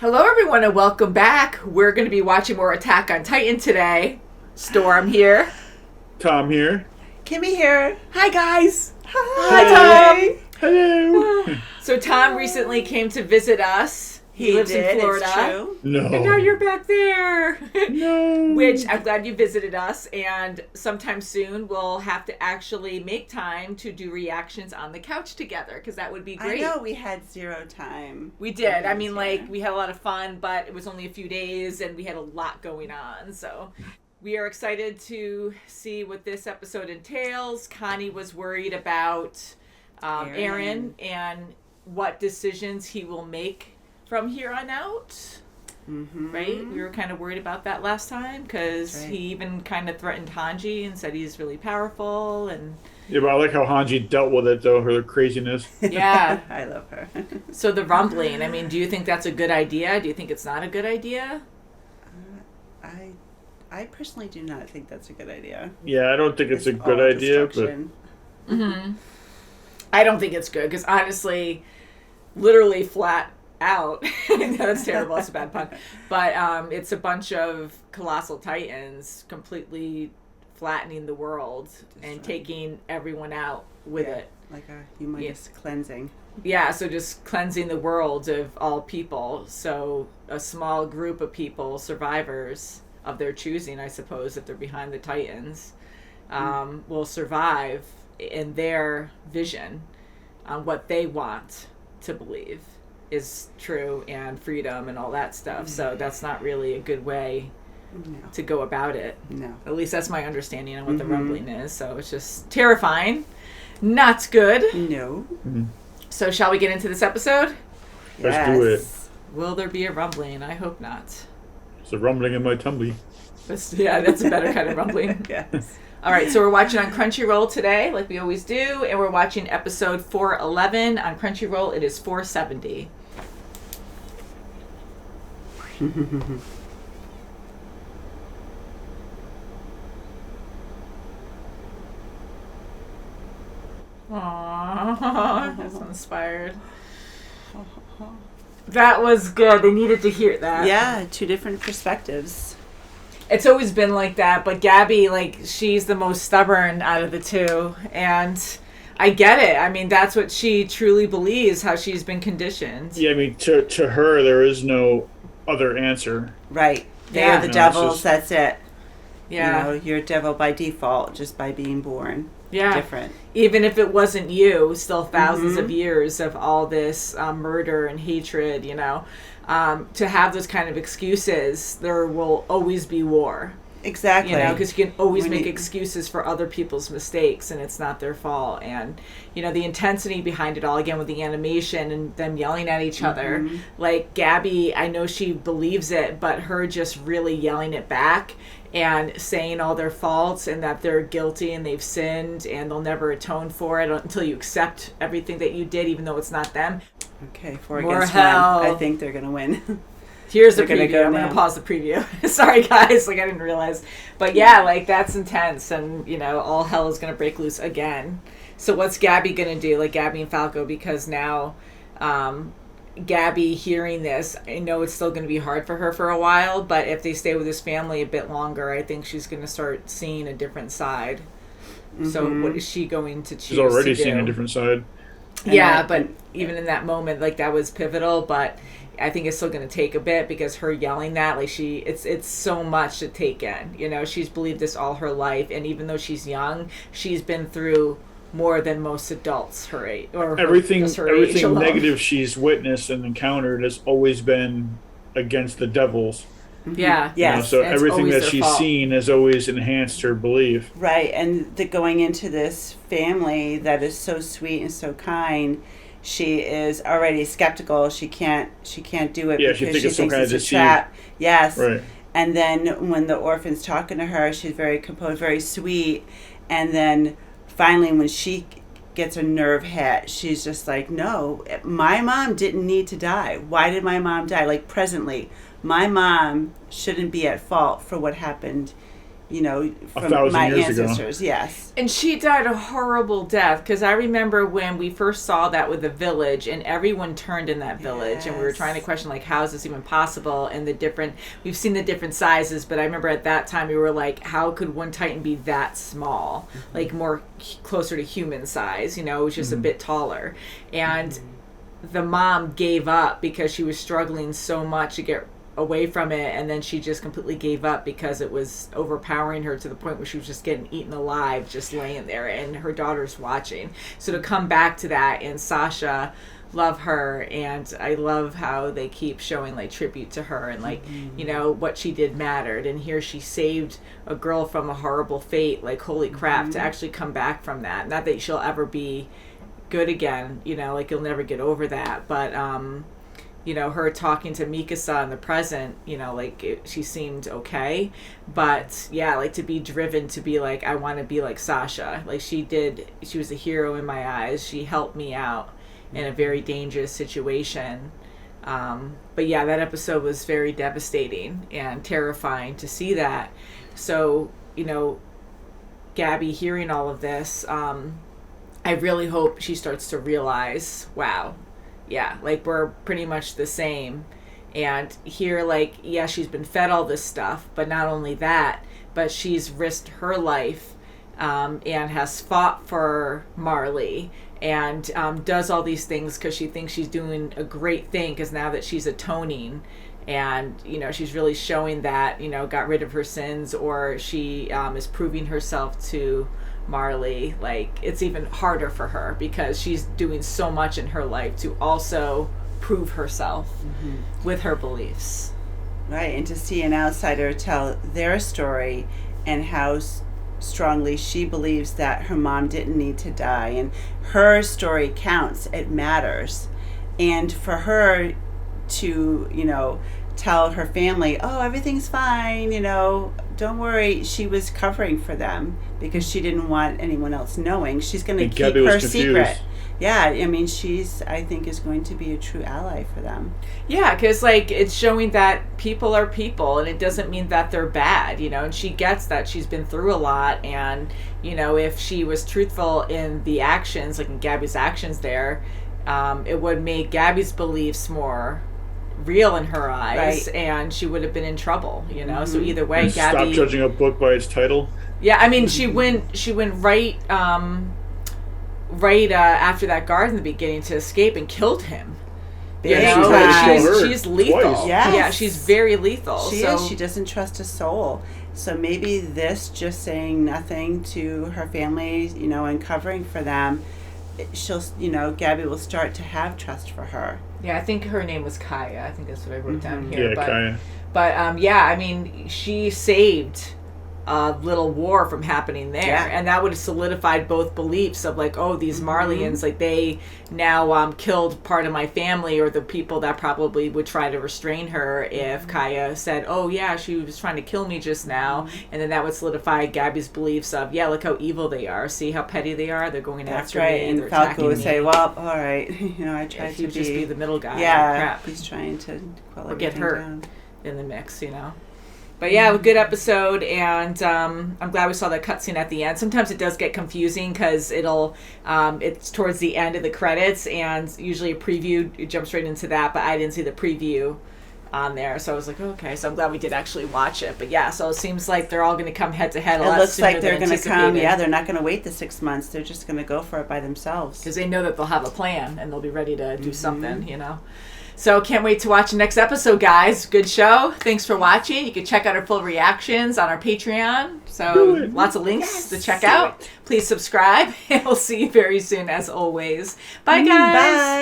Hello, everyone, and welcome back. We're going to be watching more Attack on Titan today. Storm here. Tom here. Kimmy here. Hi, guys. Hi, Tom. Hello. So Tom recently came to visit us. He lives in Florida. It's true. No. And now you're back there. No. Which I'm glad you visited us. And sometime soon we'll have to actually make time to do reactions on the couch together, because that would be great. I know we had zero time. We did. I mean, we had a lot of fun, but it was only a few days and we had a lot going on. So we are excited to see what this episode entails. Connie was worried about Aaron and what decisions he will make from here on out. Right? We were kind of worried about that last time, because he even kind of threatened Hanji and said he's really powerful. And yeah, but I like how Hanji dealt with it, though, her craziness. yeah. I love her. So the rumbling, I mean, do you think that's a good idea? Do you think it's not a good idea? I personally do not think that's a good idea. Yeah, I don't think it's a good idea, but I don't think it's good, because honestly, literally flat out. That's terrible. It's a bad pun. But it's a bunch of colossal titans completely flattening the world and taking everyone out with it. Like a humongous cleansing. Yeah, so just cleansing the world of all people. So a small group of people, survivors of their choosing, I suppose, if they're behind the titans, will survive in their vision on what they want to believe is true and freedom and all that stuff. So that's not really a good way to go about it. No. At least that's my understanding of what the rumbling is. So it's just terrifying. Not good. No. So shall we get into this episode? Let's do it. Will there be a rumbling? I hope not. It's a rumbling in my tummy. That's a better kind of rumbling. Yes. All right, so we're watching on Crunchyroll today, like we always do, and we're watching episode 411 on Crunchyroll. It is 470. Aww, that's inspired. That was good. They needed to hear that. Yeah, two different perspectives. It's always been like that, but Gabby, she's the most stubborn out of the two, and I get it. I mean, that's what she truly believes, how she's been conditioned. Yeah, I mean, to her, there is no other answer. Right. They Yeah. are the devils, that's it. Yeah. You're a devil by default, just by being born. Yeah. Different. Even if it wasn't you, still thousands of years of all this murder and hatred, to have those kind of excuses, there will always be war. Exactly. Because you can always make excuses for other people's mistakes, and it's not their fault. And, the intensity behind it all, again, with the animation and them yelling at each other. Like, Gabby, I know she believes it, but her just really yelling it back and saying all their faults and that they're guilty and they've sinned and they'll never atone for it until you accept everything that you did, even though it's not them. Okay, 4 More against hell. 1. I think they're going to win. Here's the They're gonna preview. go I'm going now. to pause the preview. Sorry, guys. I didn't realize. But yeah, that's intense. And, all hell is going to break loose again. So what's Gabby going to do? Gabby and Falco, because now Gabby hearing this, I know it's still going to be hard for her for a while, but if they stay with this family a bit longer, I think she's going to start seeing a different side. So what is she going to choose? She's already to seen do? a different side. Yeah, but even in that moment, that was pivotal, but I think it's still going to take a bit, because her yelling that, it's so much to take in. She's believed this all her life, and even though she's young, she's been through more than most adults her age. Or Everything age alone. negative she's witnessed and encountered has always been against the devils. Yeah. Yes. So And it's everything always that their she's fault. seen has always enhanced her belief. Right, and going into this family that is so sweet and so kind, she is already skeptical. She can't do it Yeah, she because thinks it's some kind it's of a deceit. trap. Yes. Right. And then when the orphan's talking to her, she's very composed, very sweet. And then finally when she gets a nerve hit, she's just like, no, my mom didn't need to die. Why did my mom die? Presently, my mom shouldn't be at fault for what happened from 1,000 my years ago. ancestors. Yes. And she died a horrible death, because I remember when we first saw that with the village, and everyone turned in that village, and we were trying to question, like, how is this even possible? And we've seen the different sizes, but I remember at that time we were like, how could one Titan be that small? Like, more closer to human size, it was just a bit taller. And the mom gave up because she was struggling so much to get away from it, and then she just completely gave up because it was overpowering her to the point where she was just getting eaten alive, just laying there, and her daughter's watching. So to come back to that, and Sasha, love her, and I love how they keep showing like tribute to her, and like what she did mattered, and here she saved a girl from a horrible fate. Like, holy crap, to actually come back from that. Not that she'll ever be good again, like you'll never get over that, but her talking to Mikasa in the present, she seemed okay. But yeah, like, to be driven to be like, I want to be like Sasha. Like, she was a hero in my eyes. She helped me out in a very dangerous situation. But yeah, that episode was very devastating and terrifying to see that. So, Gabby hearing all of this, I really hope she starts to realize, wow, yeah, like, we're pretty much the same. And here, like, yeah, she's been fed all this stuff, but not only that, but she's risked her life and has fought for Marley, and does all these things because she thinks she's doing a great thing, because now that she's atoning, and she's really showing that got rid of her sins, or she is proving herself to Marley. Like, it's even harder for her because she's doing so much in her life to also prove herself with her beliefs. Right, and to see an outsider tell their story and how strongly she believes that her mom didn't need to die, and her story counts, it matters. And for her to, tell her family, oh, everything's fine, don't worry, she was covering for them because she didn't want anyone else knowing. She's going to keep her secret. Yeah, I mean, I think is going to be a true ally for them. Yeah, because, like, it's showing that people are people, and it doesn't mean that they're bad, and she gets that she's been through a lot, and, if she was truthful in the actions, like in Gabby's actions there, it would make Gabby's beliefs more real in her eyes, right, and she would have been in trouble, So either way, and Gabby, stop judging a book by its title. Yeah, I mean, she went right after that guard in the beginning to escape and killed him. She's lethal. Yes. Yeah, she's very lethal. She is. She doesn't trust a soul. So maybe this just saying nothing to her family, and covering for them, she'll, Gabby will start to have trust for her. Yeah, I think her name was Kaya. I think that's what I wrote down here. Yeah, Kaya. But yeah, I mean, she saved a little war from happening there, and that would have solidified both beliefs of like, oh, these Marleyans, like, they now killed part of my family, or the people that probably would try to restrain her if Kaya said, oh yeah, she was trying to kill me just now, and then that would solidify Gabby's beliefs of, yeah, look how evil they are, see how petty they are, they're going after me, and Falco would say, well, all right, I tried to just be the middle guy. Yeah, crap. He's trying to or get hurt in the mix, But yeah, a good episode, and I'm glad we saw that cutscene at the end. Sometimes it does get confusing because it's towards the end of the credits, and usually a preview, it jumps right into that, but I didn't see the preview on there, so I was like, okay, so I'm glad we did actually watch it. But yeah, so it seems like they're all going to come head to head a lot sooner. It looks like they're going to come, they're not going to wait the 6 months, they're just going to go for it by themselves. Because they know that they'll have a plan, and they'll be ready to do something, So can't wait to watch the next episode, guys. Good show. Thanks for watching. You can check out our full reactions on our Patreon. So lots of links to check out. Please subscribe, and we'll see you very soon, as always. Bye, guys. Bye.